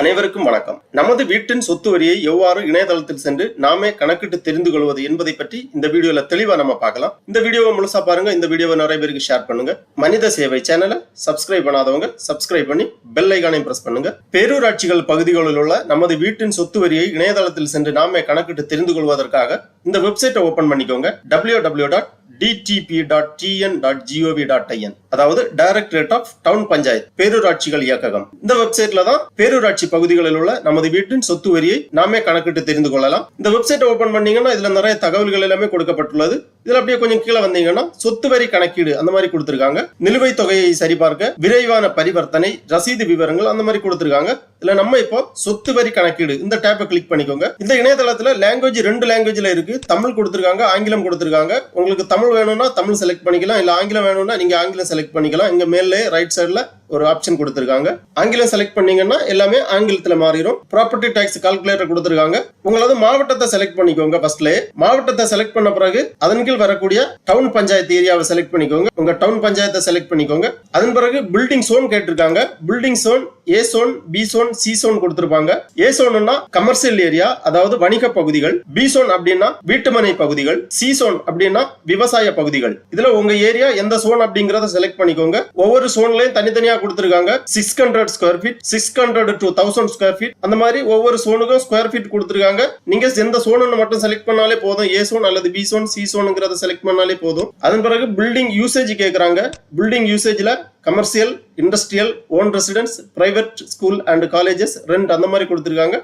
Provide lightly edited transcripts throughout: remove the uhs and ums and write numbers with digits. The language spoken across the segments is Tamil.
அனைவருக்கும் வணக்கம். நமது வீட்டின் சொத்து வரியை எவ்வாறு இணையதளத்தில் சென்று நாமே கணக்கிட்டு தெரிந்து கொள்வது என்பதை பற்றி இந்த வீடியோல தெளிவா நம்ம பார்க்கலாம். இந்த வீடியோவை முழுசா பாருங்க. இந்த வீடியோவை நிறைய பேருக்கு ஷேர் பண்ணுங்க. மனித சேவை சேனலை சப்ஸ்கிரைப் பண்ணாதவங்க சப்ஸ்கிரைப் பண்ணி பெல் ஐகானையும் பிரஸ் பண்ணுங்க. பேரூராட்சிகள் பகுதிகளில் உள்ள நமது வீட்டின் சொத்து வரியை இணையதளத்தில் சென்று நாமே கணக்கிட்டு தெரிந்து கொள்வதற்காக இந்த வெப்சைட்டை ஓபன் பண்ணிக்கோங்க. www.dtp.tn.gov.in அதாவது டைரக்டரேட் ஆஃப் டவுன் பஞ்சாயத் பேரூராட்சிகள் இயக்ககம். இந்த வெப்சைட்ல தான் பேரூராட்சி பகுதிகளில் உள்ள நமது வீட்டின் சொத்து வரியை நாமே கணக்கிட்டு தெரிந்து கொள்ளலாம். இந்த வெப்சைட்டை ஓபன் பண்ணீங்கன்னா இதுல நிறைய தகவல்கள் எல்லாமே கொடுக்கப்பட்டுள்ளது. இதுல அப்படியே கொஞ்சம் கீழே வந்தீங்கன்னா சொத்து வரி கணக்கீடு அந்த மாதிரி கொடுத்திருக்காங்க. நிலுவைத் தொகையை சரிபார்க்க, விரைவான பரிவர்த்தனை, ரசீது விவரங்கள் அந்த மாதிரி கொடுத்திருக்காங்க. இதுல நம்ம இப்போ சொத்து வரி கணக்கீடு இந்த டேப்பை கிளிக் பண்ணிக்கோங்க. இந்த இணையதளத்துல லாங்குவேஜ் 2 லாங்குவேஜ்ல இருக்கு. தமிழ் கொடுத்திருக்காங்க, ஆங்கிலம் கொடுத்திருக்காங்க. உங்களுக்கு தமிழ் வேணும்னா தமிழ் செலக்ட் பண்ணிக்கலாம், இல்ல ஆங்கிலம் வேணும்னா நீங்க ஆங்கிலம் செலக்ட் பண்ணிக்கலாம். இங்க மேலே ரைட் சைடுல ஒரு ஆப்ஷன் கொடுத்திருக்காங்க. ஆங்கிலம் செலக்ட் பண்ணீங்கன்னா எல்லாமே ஆங்கிலத்துல மாறிடும். ப்ராப்பர்ட்டி டாக்ஸ் கால்குலேட்டர் கொடுத்திருக்காங்க. உங்களது மாவட்டத்தை செலக்ட் பண்ணிக்கோங்க. ஃபர்ஸ்ட்லயே மாவட்டத்தை செலக்ட் பண்ண பிறகு அதன் கீழ் வரக்கூடிய டவுன் பஞ்சாயத்து ஏரியாவை செலக்ட் பண்ணிக்கோங்க. உங்க டவுன் பஞ்சாயத்தை செலக்ட் பண்ணிக்கோங்க. அதன் பிறகு பில்டிங் சோன் கேட்டிருக்காங்க. Building zone A zone, B zone, C zone கொடுத்திருப்பாங்க. ஏ சோன்னா கமர்ஷியல் ஏரியா, அதாவது வணிக பகுதிகள். பி சோன் அப்படின்னா வீட்டுமனை பகுதிகள். சி சோன் அப்படின்னா விவசாய பகுதிகள். இதுல உங்க ஏரியா எந்த சோன் அப்படிங்கறத செலக்ட் பண்ணிக்கோங்க. ஒவ்வொரு சோன்லயும் தனித்தனியா கொடுத்திருக்காங்க. 600 square feet, 600 to 1000 square feet அந்த மாதிரி ஒவ்வொரு சோனுக்கும் ஸ்கொயர் ஃபீட் கொடுத்திருக்காங்க. நீங்க எந்த சோனுன்னு மட்டும் செலக்ட் பண்ணாலே போதும். ஏ சோன் அல்லது பி சோன், சி சோனுங்கிறத செலக்ட் பண்ணாலே போதும். அதன் பிறகு பில்டிங் யூசேஜ் கேக்குறாங்க. பில்டிங் யூசேஜ்ல commercial, industrial, own residence, private school and colleges, rent அந்த மாதிரி கொடுத்திருக்காங்க.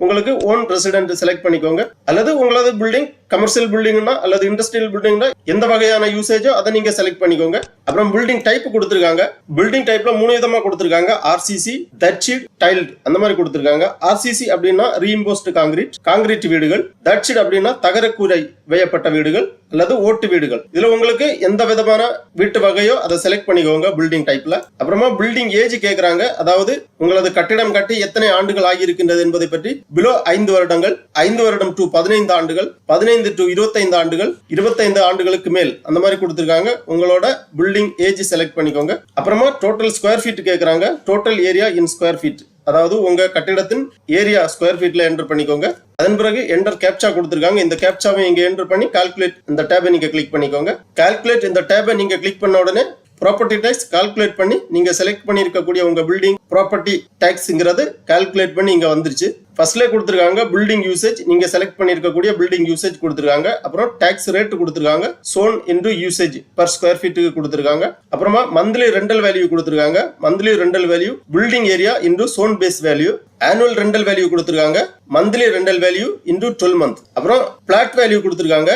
உங்களுக்கு ஓன் ரெசிடென்ட் செலக்ட் பண்ணிக்கோங்க. அல்லது உங்களது பில்டிங் கமர்ஷியல் பில்டிங்னா அல்லது இண்டஸ்ட்ரியல் பில்டிங்னா எந்த வகையான யூசேஜோ அதை நீங்க செலக்ட் பண்ணிக்கோங்க. அப்புறம் பில்டிங் டைப் கொடுத்திருக்காங்க. பில்டிங் டைப்ல 3 விதமா கொடுத்திருக்காங்க. ஆர்சிசி, தட் ஷீட், டைல்ட் அந்த மாதிரி கொடுத்திருக்காங்க. ஆர்சிசி அப்படின்னா ரீஇம்போஸ்ட் காங்கிரீட், காங்கிரீட் வீடுகள். தட் ஷீட் அப்படின்னா தகரக்கூரை வேயப்பட்ட வீடுகள் அல்லது ஓட்டு வீடுகள். இதுல உங்களுக்கு எந்த விதமான வீட்டு வகையோ அதை செலக்ட் பண்ணிக்கோங்க பில்டிங் டைப்ல. அப்புறமா பில்டிங் ஏஜ் கேக்குறாங்க. அதாவது உங்களது கட்டிடம் கட்டி எத்தனை ஆண்டுகள் ஆகியிருக்கின்றது என்பதை பற்றி. பிலோ 5 வருடங்கள், 5 வருடம் டு 15 ஆண்டுகள், 15 டு 25 ஆண்டுகள், 25 ஆண்டுகளுக்கு மேல் அந்த மாதிரி கொடுத்திருக்காங்க. உங்களோட பில்டிங் ஏஜ் செலக்ட் பண்ணிக்கோங்க. அப்புறமா டோட்டல் ஸ்கொயர் ஃபீட் கேக்குறாங்க. Total area in square feet, அதாவது உங்க கட்டிடத்தின் ஏரியா ஸ்கொயர் ஃபீட்ல என்டர் பண்ணிக்கோங்க. அதன் பிறகு என்டர் கேப்சா கொடுத்திருக்காங்க. இந்த கேப்சாவை இங்க என்டர் பண்ணி கால்குலேட் இந்த டேபை நீங்க கிளிக் பண்ணிக்கோங்க. கால்குலேட் இந்த டேபை நீங்க கிளிக் பண்ண உடனே ப்ராப்பர்ட்டி டாக்ஸ் கால்குலேட் பண்ணி நீங்க செலக்ட் பண்ணி இருக்கக்கூடிய உங்க பில்டிங் ப்ராப்பர்ட்டி டாக்ஸ்ங்கிறது கால்குலேட் பண்ணி இங்க வந்துருச்சு. ஃபர்ஸ்ட்ல கொடுத்திருக்காங்க பில்டிங் யூசேஜ், நீங்க செலக்ட் பண்ணி இருக்கக்கூடிய பில்டிங் யூசேஜ் கொடுத்திருக்காங்க. அப்புறம் டாக்ஸ் ரேட் கொடுத்திருக்காங்க. Zone into usage per square ஃபீட்டுக்கு கொடுத்திருக்காங்க. அப்புறமா மந்த்லி ரெண்டல் வேல்யூ கொடுத்திருக்காங்க. Monthly rental value building area into zone base value. Annual rental value கொடுத்திருக்காங்க. Monthly rental value into 12 month. அப்புறம் பிளாட் வேல்யூ கொடுத்திருக்காங்க.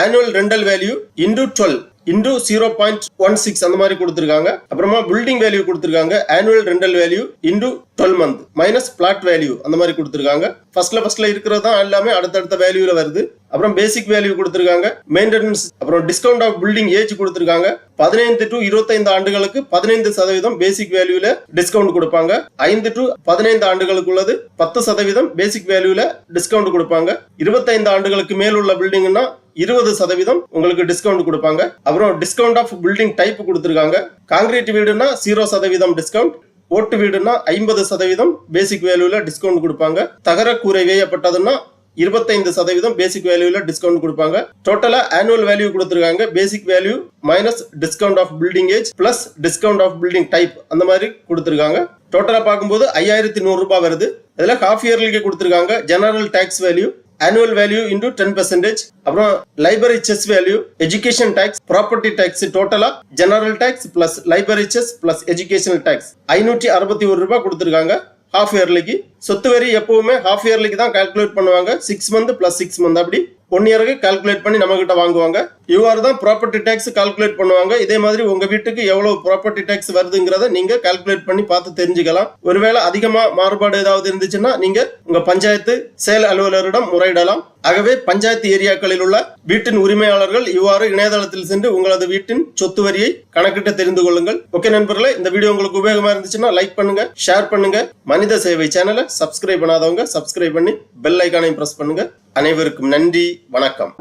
Annual rental value into 12 into 0.16 அந்த மாதிரி கொடுத்திருக்காங்க. அப்புறமா பில்டிங் வேல்யூ கொடுத்திருக்காங்க. Annual rental value into 12 month minus plot value அந்த மாதிரி கொடுத்திருக்காங்க. ஃபர்ஸ்ட்ல இருக்கிறது தான் எல்லாமே அடுத்தடுத்த வேல்யூல வருது. அப்புறம் பேசிக் வேல்யூ கொடுத்திருக்காங்க. மெயின்டெனன்ஸ், அப்புறம் டிஸ்கவுண்ட் ஆஃப் பில்டிங் ஏஜ் கொடுத்திருக்காங்க. 15 to 25 ஆண்டுகளுக்கு 15% பேசிக் வேல்யூல டிஸ்கவுண்ட் கொடுப்பாங்க. 5 to 15 ஆண்டுகளுக்குள்ளது 10% பேசிக் வேல்யூல டிஸ்கவுண்ட் கொடுப்பாங்க. 25 ஆண்டுகளுக்கு மேல் உள்ள பில்டிங்னா 20% உங்களுக்கு டிஸ்கவுண்ட் கொடுப்பாங்க. அப்புறம் டிஸ்கவுண்ட் ஆஃப் பில்டிங் டைப் கொடுத்திருக்காங்க. காங்கிரீட் வீடுனா 0% டிஸ்கவுண்ட், ஓட்டு வீடுனா 50% பேசிக் வேல்யூல டிஸ்கவுண்ட் கொடுப்பாங்க. தகர கூரை வேயப்பட்டதுன்னா 25% பேசிக் வேல்யூல டிஸ்கவுண்ட் கொடுப்பாங்க. டோட்டலா ஆனுவல் வேல்யூ கொடுத்திருக்காங்க. Basic value minus discount of building age plus discount of building type அந்த மாதிரி கொடுத்திருக்காங்க. டோட்டலா பார்க்கும்போது 5100 ரூபாய் வருது. இதுல ஹாஃப் இயர்லிக்கு கொடுத்திருக்காங்க. General tax value, annual value into 10%, அப்புறம் library cess value, education tax, property tax, டோட்டலா general tax plus library cess plus educational tax 561 ரூபாய் கொடுத்திருக்காங்க ஹாஃப் இயர்லிக்கு. சொத்து வரி எப்பவுமே ஹாஃப் இயர்லிக்கு தான் கால்குலேட் பண்ணுவாங்க. 6 மந்த் பிளஸ் 6 மந்த் அப்படி 1 இயருக்கு கால்குலேட் பண்ணி நம்ம கிட்ட வாங்குவாங்க. இவ்வாறு தான் ப்ராப்பர்ட்டி டாக்ஸ் கால்குலேட் பண்ணுவாங்க. இதே மாதிரி உங்க வீட்டுக்கு எவ்வளவு ப்ராப்பர்ட்டி டாக்ஸ் வருதுங்கிறத நீங்க கால்குலேட் பண்ணி பார்த்து தெரிஞ்சுக்கலாம். ஒருவேளை அதிகமா மாறுபாடு ஏதாவது இருந்துச்சுன்னா நீங்க உங்க பஞ்சாயத்து செயல் அலுவலரிடம் முறையிடலாம். ஆகவே பஞ்சாயத்து ஏரியாக்களில் உள்ள வீட்டின் உரிமையாளர்கள் இவ்வாறு இணையதளத்தில் சென்று உங்களது வீட்டின் சொத்து வரியை கணக்கிட்டு தெரிந்து கொள்ளுங்கள். ஓகே நண்பர்களே, இந்த வீடியோ உங்களுக்கு உபயோகமா இருந்துச்சுன்னா லைக் பண்ணுங்க, ஷேர் பண்ணுங்க. மனித சேவை சேனலை சப்ஸ்கிரைப் பண்ணாதவங்க சப்ஸ்கிரைப் பண்ணி பெல் ஐகானையும் பிரஸ் பண்ணுங்க. அனைவருக்கும் நன்றி, வணக்கம்.